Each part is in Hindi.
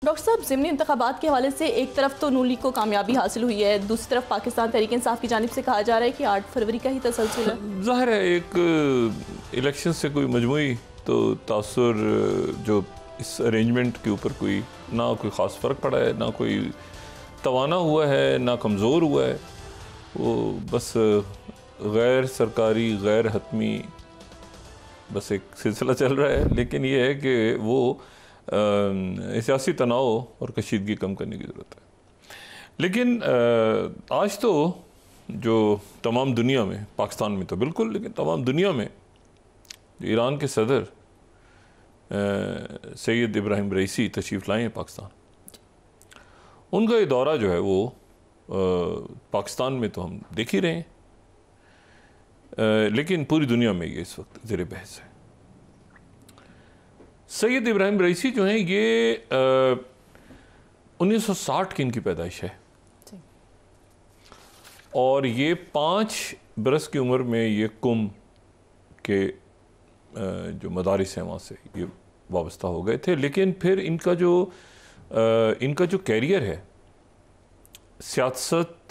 डॉक्टर साहब, ज़िमनी इंतखाबात के हवाले से एक तरफ तो नून लीग को कामयाबी हासिल हुई है, दूसरी तरफ पाकिस्तान तहरीक इंसाफ की जानिब से कहा जा रहा है कि 8 फरवरी का ही तसलसल है। ज़ाहिर है एक इलेक्शन से कोई मजमूई तो तासुर जो इस अरेंजमेंट के ऊपर ना कोई ख़ास फ़र्क पड़ा है, ना कोई तवाना हुआ है, ना कमज़ोर हुआ है। वो बस गैर सरकारी गैर हतमी बस एक सिलसिला चल रहा है। लेकिन ये है कि वो सियासी तनाव और कशीदगी कम करने की ज़रूरत है। लेकिन आज तो जो तमाम दुनिया में, पाकिस्तान में तो बिल्कुल, लेकिन तमाम दुनिया में ईरान के सदर सैयद इब्राहिम रईसी तशरीफ़ लाए हैं पाकिस्तान। उनका ये दौरा जो है वो पाकिस्तान में तो हम देख ही रहे हैं, लेकिन पूरी दुनिया में ये इस वक्त ज़ेर बहस है। सैयद इब्राहिम रईसी जो हैं ये 1960 की इनकी पैदाइश है और ये 5 बरस की उम्र में ये कुम के जो मदारिस हैं वहाँ से ये वाबस्ता हो गए थे। लेकिन फिर इनका जो कैरियर है सियासत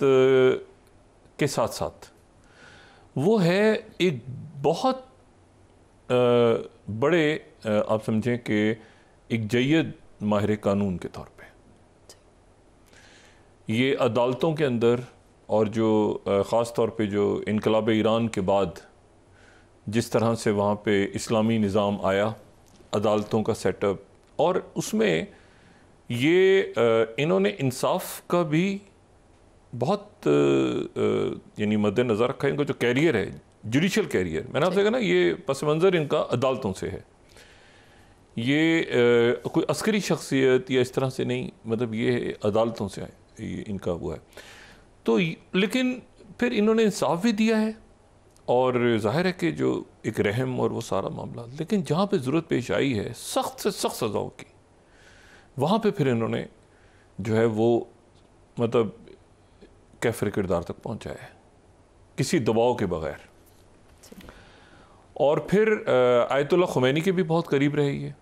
के साथ साथ वो है एक बहुत बड़े आप समझें कि एक जय्यद माहिर कानून के तौर पे ये अदालतों के अंदर और जो ख़ास तौर पे जो इनकलाब ईरान के बाद जिस तरह से वहाँ पे इस्लामी निज़ाम आया, अदालतों का सेटअप, और उसमें ये इन्होंने इंसाफ का भी बहुत यानी मद्देनज़र रखा है। इनका जो कैरियर है, जुडिशल कैरियर, मैंने आपसे कहा ना, ये पस मंज़र इनका अदालतों से है। ये कोई अस्करी शख्सियत या इस तरह से नहीं, मतलब ये अदालतों से ये इनका वो है। तो लेकिन फिर इन्होंने इंसाफ भी दिया है और ज़ाहिर है कि जो एक रहम और वो सारा मामला, लेकिन जहाँ पे ज़रूरत पेश आई है सख्त से सख्त सज़ाओं की, वहाँ पे फिर इन्होंने जो है वो मतलब कैफर किरदार तक पहुँचाया है किसी दबाव के बग़ैर। और फिर आयतुल्लाह ख़ुमैनी के भी बहुत करीब रहे ये,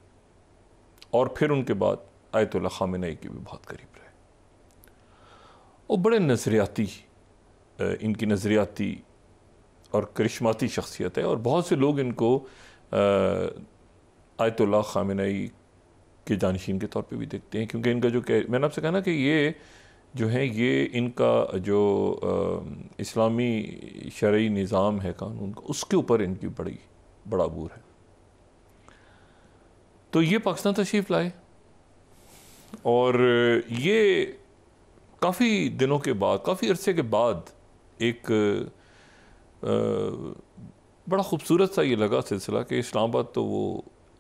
और फिर उनके बाद आयतुल्लाह ख़ामेनेई के भी बहुत करीब रहे। वो बड़े नज़रियाती, इनकी नज़रियाती और करिश्माती शख्सियत है और बहुत से लोग इनको आयतुल्लाह ख़ामेनेई के जानशीन के तौर पे भी देखते हैं, क्योंकि इनका जो मैंने आपसे कहा ना कि ये जो है ये इनका जो इस्लामी शरई निज़ाम है कानून का, उसके ऊपर इनकी बड़ा अबूर है। तो ये पाकिस्तान तशरीफ़ लाए और ये काफ़ी दिनों के बाद, काफ़ी अरसे के बाद एक बड़ा ख़ूबसूरत सा ये लगा सिलसिला कि इस्लामाबाद तो वो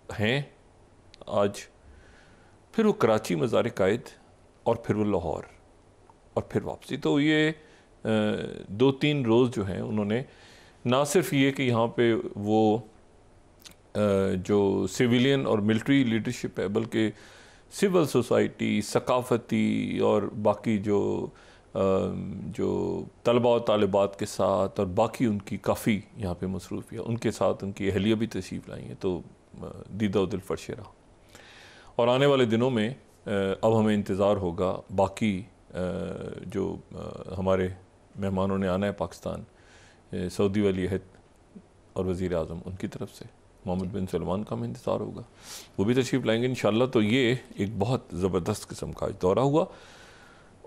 हैं आज, फिर वो कराची मज़ार कायद, और फिर वो लाहौर, और फिर वापसी। तो ये 2-3 रोज़ जो हैं उन्होंने ना सिर्फ ये कि यहाँ पे वो जो सिविलियन और मिलिट्री लीडरशिप है, बल्कि सिविल सोसाइटी, सकाफ़ती और बाकी जो तलबा और तालिबात के साथ और बाकी उनकी काफ़ी यहाँ पे मसरूफ़िया, उनके साथ उनकी अहलिया भी तशरीफ़ लाई हैं। तो दीदा दिल फर्श रहा। और आने वाले दिनों में अब हमें इंतज़ार होगा बाकी जो हमारे मेहमानों ने आना है पाकिस्तान, सऊदी वली अहद और वज़ीर आज़म उनकी तरफ से मोहम्मद बिन सलमान का हमें इंतज़ार होगा, वो भी तशरीफ़ लाएंगे इंशाअल्लाह। तो ये एक बहुत ज़बरदस्त किस्म का दौरा हुआ।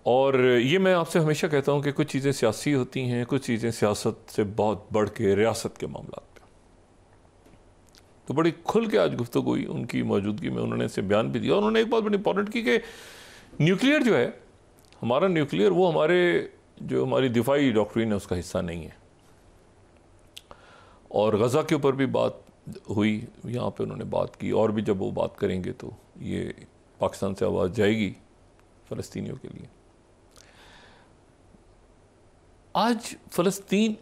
और ये मैं आपसे हमेशा कहता हूँ कि कुछ चीज़ें सियासी होती हैं, कुछ चीज़ें सियासत से बहुत बढ़ के रियासत के मामला पे। तो बड़ी खुल के आज गुफ्तगू हुई उनकी मौजूदगी में, उन्होंने इसे बयान भी दिया। उन्होंने एक बात बड़ी इंपॉर्टेंट की कि न्यूक्लियर जो है, हमारा न्यूक्लियर, वो हमारी दिफाई डॉक्ट्रिन है उसका हिस्सा नहीं है। और गज़ा के ऊपर भी बात हुई, यहाँ पे उन्होंने बात की, और भी जब वो बात करेंगे तो ये पाकिस्तान से आवाज़ जाएगी फ़लस्तीनियों के लिए। आज फ़लस्तीन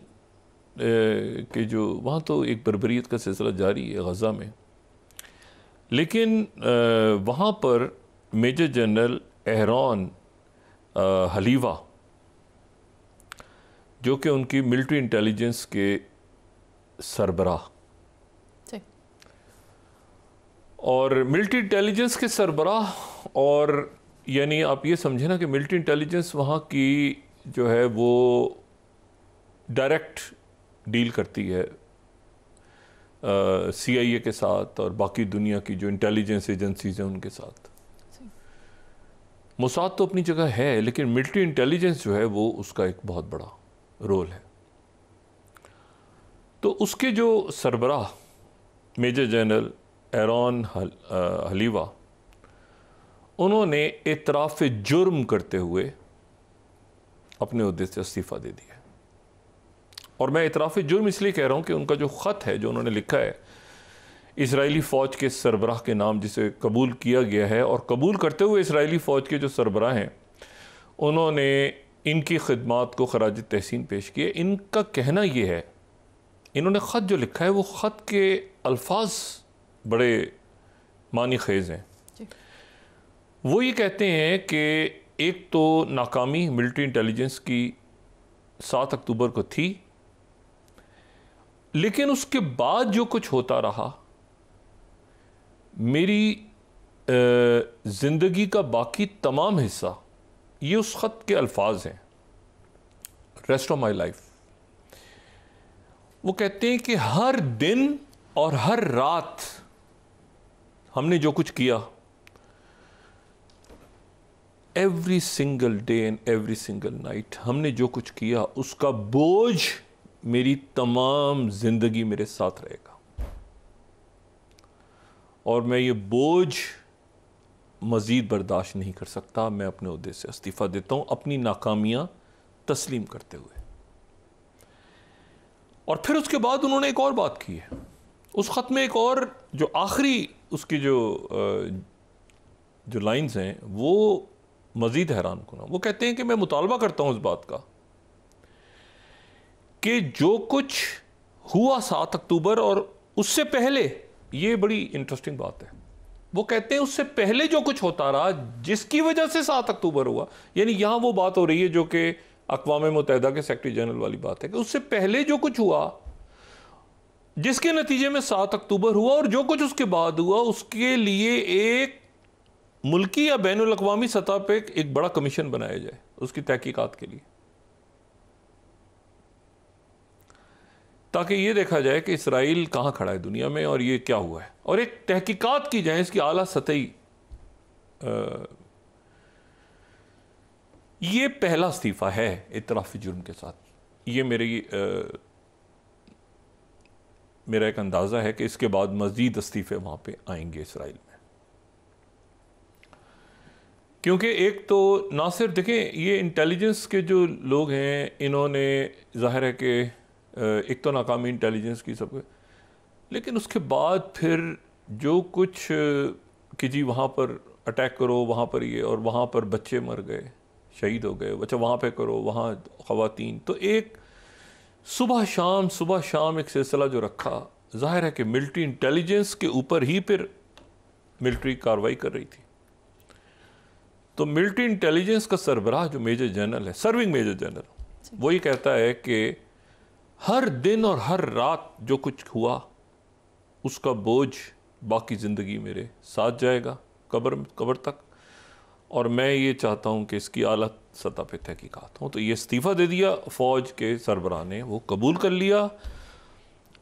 के जो वहाँ तो एक बर्बरियत का सिलसिला जारी है गज़ा में, लेकिन वहाँ पर मेजर जनरल एहरान हलीवा, जो कि उनकी मिलिट्री इंटेलिजेंस के सरबराह, और मिलिट्री इंटेलिजेंस के सरबराह और यानी आप ये समझे ना कि मिलिट्री इंटेलिजेंस वहाँ की जो है वो डायरेक्ट डील करती है CIA के साथ और बाकी दुनिया की जो इंटेलिजेंस एजेंसीज हैं उनके साथ। मोसाद तो अपनी जगह है, लेकिन मिलिट्री इंटेलिजेंस जो है वो उसका एक बहुत बड़ा रोल है। तो उसके जो सरबराह मेजर जनरल एरॉन हलीवा, उन्होंने इतराफ़ जुर्म करते हुए अपने ओहदे से इस्तीफ़ा दे दिया। और मैं इतराफ़ जुर्म इसलिए कह रहा हूँ कि उनका जो ख़त है जो उन्होंने लिखा है इजरायली फ़ौज के सरबराह के नाम, जिसे कबूल किया गया है, और कबूल करते हुए इजरायली फ़ौज के जो सरबराह हैं उन्होंने इनकी खिदमात को खराज तहसीन पेश किए। इनका कहना ये है, इन्होंने ख़त जो लिखा है वो ख़त के अल्फाज बड़े मानी खेज़ हैं। वो ये कहते हैं कि एक तो नाकामी मिलिट्री इंटेलिजेंस की 7 अक्टूबर को थी, लेकिन उसके बाद जो कुछ होता रहा, मेरी ज़िंदगी का बाकी तमाम हिस्सा, ये उस ख़त के अल्फाज हैं, रेस्ट ऑफ माई लाइफ। वो कहते हैं कि हर दिन और हर रात हमने जो कुछ किया, every single day and every single night, हमने जो कुछ किया उसका बोझ मेरी तमाम ज़िंदगी मेरे साथ रहेगा, और मैं ये बोझ मज़ीद बर्दाश्त नहीं कर सकता। मैं अपने ओहदे से इस्तीफ़ा देता हूँ, अपनी नाकामियाँ तस्लीम करते हुए। और फिर उसके बाद उन्होंने एक और बात की है उस ख़त में, एक और जो आखिरी उसकी जो लाइन्स हैं वो मज़ीद हैरान कुन। वो कहते हैं कि मैं मुतालबा करता हूँ इस बात का कि जो कुछ हुआ 7 अक्टूबर और उससे पहले, ये बड़ी इंटरेस्टिंग बात है, वो कहते हैं उससे पहले जो कुछ होता रहा जिसकी वजह से 7 अक्टूबर हुआ, यानी यहाँ वो बात हो रही है जो कि अक़वाम मुत्तहिदा के सेक्रेटरी जनरल वाली बात है कि उससे पहले जो कुछ हुआ जिसके नतीजे में 7 अक्टूबर हुआ, और जो कुछ उसके बाद हुआ, उसके लिए एक मुल्की या बैनुल अक़वामी सतह पे एक बड़ा कमीशन बनाया जाए उसकी तहकीकात के लिए, ताकि ये देखा जाए कि इसराइल कहाँ खड़ा है दुनिया में और ये क्या हुआ है, और एक तहकीकात की जाए इसकी आला सतही। ये पहला इस्तीफ़ा है इतराफ़ी जुर्म के साथ। ये मेरा एक अंदाज़ा है कि इसके बाद मज़ीद इस्तीफ़े वहाँ पे आएंगे इसराइल में, क्योंकि एक तो ना सिर्फ देखें ये इंटेलिजेंस के जो लोग हैं, इन्होंने ज़ाहिर है कि एक तो नाकामी इंटेलिजेंस की सब, लेकिन उसके बाद फिर जो कुछ कि जी वहाँ पर अटैक करो, वहाँ पर ये, और वहाँ पर बच्चे मर गए, शहीद हो गए, अच्छा वहाँ पे करो, वहाँ ख़वातीन, तो एक सुबह शाम एक सिलसिला जो रखा, ज़ाहिर है कि मिलिट्री इंटेलिजेंस के ऊपर ही फिर मिलिट्री कार्रवाई कर रही थी। तो मिलिट्री इंटेलिजेंस का सरबराह जो मेजर जनरल है, सर्विंग मेजर जनरल, वो ये कहता है कि हर दिन और हर रात जो कुछ हुआ उसका बोझ बाकी ज़िंदगी मेरे साथ जाएगा कब्र तक, और मैं ये चाहता हूँ कि इसकी आला सतह पे तहकीकात हो। तो ये इस्तीफ़ा दे दिया फ़ौज के सरबराह ने, वो कबूल कर लिया,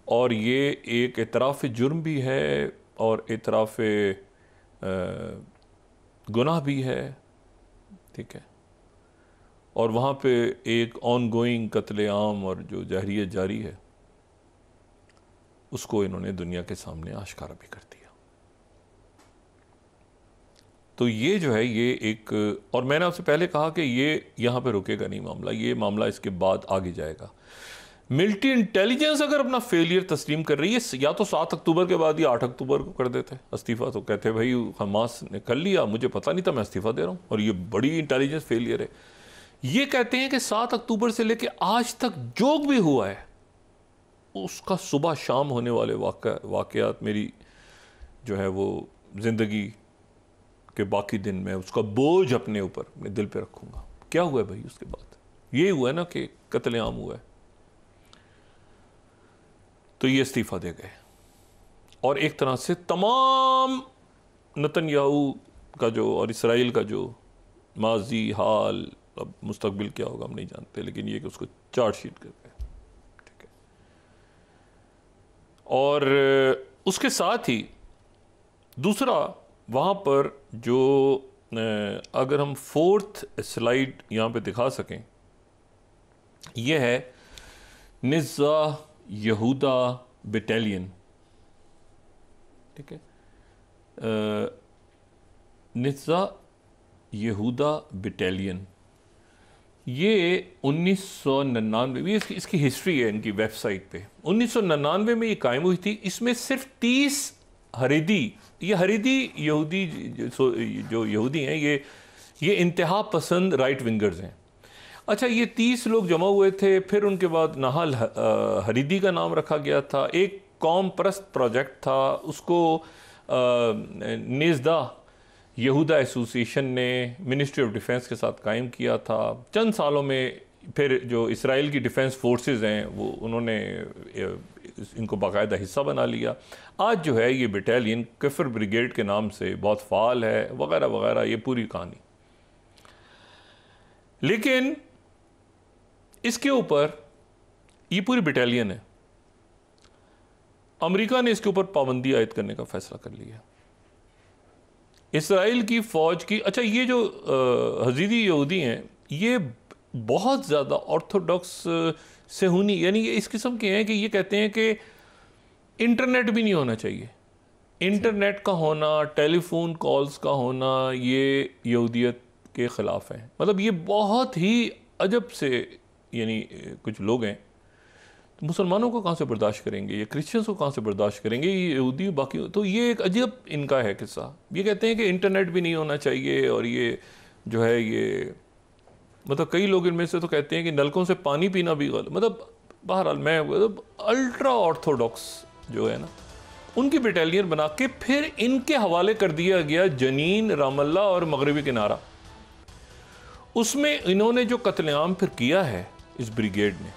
और ये एक इतराफ़ जुर्म भी है और इतराफ़ गुनाह भी है, ठीक है। और वहाँ पे एक ऑन गोइंग कत्ले आम और जो जहरियत जारी है उसको इन्होंने दुनिया के सामने आश्कारा भी कर दिया। तो ये जो है ये एक, और मैंने आपसे पहले कहा कि ये यहाँ पे रुकेगा नहीं मामला, ये मामला इसके बाद आगे जाएगा। मिलिट्री इंटेलिजेंस अगर अपना फेलियर तस्लीम कर रही है, या तो 7 अक्टूबर के बाद या 8 अक्टूबर को कर देते इस्तीफ़ा, तो कहते भाई हमास ने कर लिया, मुझे पता नहीं था, मैं इस्तीफ़ा दे रहा हूँ, और ये बड़ी इंटेलिजेंस फेलियर है। ये कहते हैं कि 7 अक्टूबर से लेकर आज तक जो भी हुआ है उसका सुबह शाम होने वाले वाक़यात मेरी जो है वो ज़िंदगी के बाकी दिन में उसका बोझ अपने ऊपर, अपने दिल पे रखूँगा। क्या हुआ है भाई उसके बाद? ये हुआ है ना कि कत्लेआम हुआ है। तो ये इस्तीफ़ा दे गए, और एक तरह से तमाम नेतन्याहू का जो और इसराइल का जो माजी हाल, अब मुस्तकबिल क्या होगा हम नहीं जानते, लेकिन ये कि उसको चार्जशीट कर गए, ठीक है। और उसके साथ ही दूसरा वहाँ पर जो अगर हम 4th स्लाइड यहाँ पे दिखा सकें, ये है निज़्ज़ा यहूदा बटालियन, ठीक है। निज़्ज़ा यहूदा बटालियन, ये 1999 ये इसकी हिस्ट्री है इनकी वेबसाइट पे। 1999 में ये कायम हुई थी। इसमें सिर्फ 30 हरीदी, ये हरीदी यहूदी जो यहूदी हैं, ये इंतहा पसंद राइट विंगर्स हैं। अच्छा, ये 30 लोग जमा हुए थे। फिर उनके बाद नाहल हरीदी का नाम रखा गया था। एक कौम परस्त प्रोजेक्ट था, उसको निज़्ज़ा यहूदा एसोसिएशन ने मिनिस्ट्री ऑफ डिफेंस के साथ कायम किया था। चंद सालों में फिर जो इसराइल की डिफेंस फोर्सेस हैं वो उन्होंने इनको बाकायदा हिस्सा बना लिया। आज जो है ये बटालियन कफर ब्रिगेड के नाम से बहुत फ़ाल है, वगैरह वगैरह, ये पूरी कहानी। लेकिन इसके ऊपर ये पूरी बटालियन है, अमेरिका ने इसके ऊपर पाबंदी आयद करने का फैसला कर लिया। इसराइल की फ़ौज की, अच्छा ये जो हज़ीदी यहूदी हैं, ये बहुत ज़्यादा ऑर्थोडॉक्स सेहूनी, यानी ये इस किस्म के हैं कि ये कहते हैं कि इंटरनेट भी नहीं होना चाहिए। इंटरनेट का होना, टेलीफोन कॉल्स का होना, ये यहूदियत के ख़िलाफ़ है। मतलब ये बहुत ही अजब से, यानी कुछ लोग हैं, तो मुसलमानों को कहाँ से बर्दाश्त करेंगे, ये क्रिश्चियंस को कहाँ से बर्दाश्त करेंगे, ये यहूदी बाकी। तो ये एक अजब इनका है किस्सा। ये कहते हैं कि इंटरनेट भी नहीं होना चाहिए, और ये जो है ये मतलब कई लोग इनमें से तो कहते हैं कि नलकों से पानी पीना भी गलत। मतलब बहरहाल मैं मतलब अल्ट्रा ऑर्थोडॉक्स जो है ना, उनकी बटालियन बना के फिर इनके हवाले कर दिया गया जनीन, रामल्ला और मगरबी किनारा। उसमें इन्होंने जो कत्लेआम फिर किया है इस ब्रिगेड ने,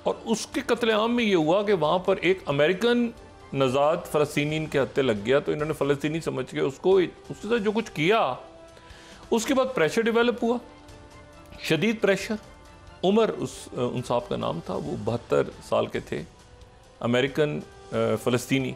और उसके कत्लेआम में ये हुआ कि वहाँ पर एक अमेरिकन नज़ाद फ़लस्तीनी के हत्थे लग गया। तो इन्होंने फ़लस्तीनी समझ के उसको, उसके साथ जो कुछ किया, उसके बाद प्रेशर डेवलप हुआ, शदीद प्रेशर। उमर उन साहब का नाम था, वो 72 साल के थे, अमेरिकन फ़लस्तीनी,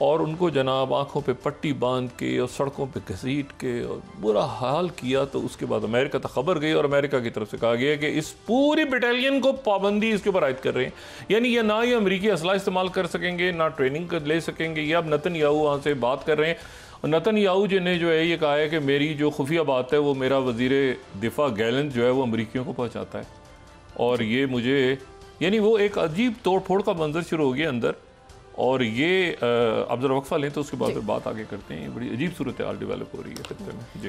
और उनको जनाब आँखों पे पट्टी बांध के और सड़कों पे घसीट के और बुरा हाल किया। तो उसके बाद अमेरिका तक खबर गई, और अमेरिका की तरफ से कहा गया कि इस पूरी बटालियन को पाबंदी इसके ऊपर आयद कर रहे हैं। यानी ये ना ये अमेरिकी असला इस्तेमाल कर सकेंगे, ना ट्रेनिंग ले सकेंगे। ये अब नेतन्याहू वहाँ से बात कर रहे हैं, और नेतन्याहू जी ने जो है ये कहा है कि मेरी जो खुफिया बात है वो मेरा वज़ीर दिफा गैलेंट जो है वो अमरीकियों को पहुँचाता है, और ये मुझे, यानी वो एक अजीब तोड़ फोड़ का मंजर शुरू हो गया अंदर। और ये अब जरा वक्फा लें तो उसके बाद फिर बात आगे करते हैं। बड़ी अजीब सूरत हाल डेवलप हो रही है खत्ते में। जी।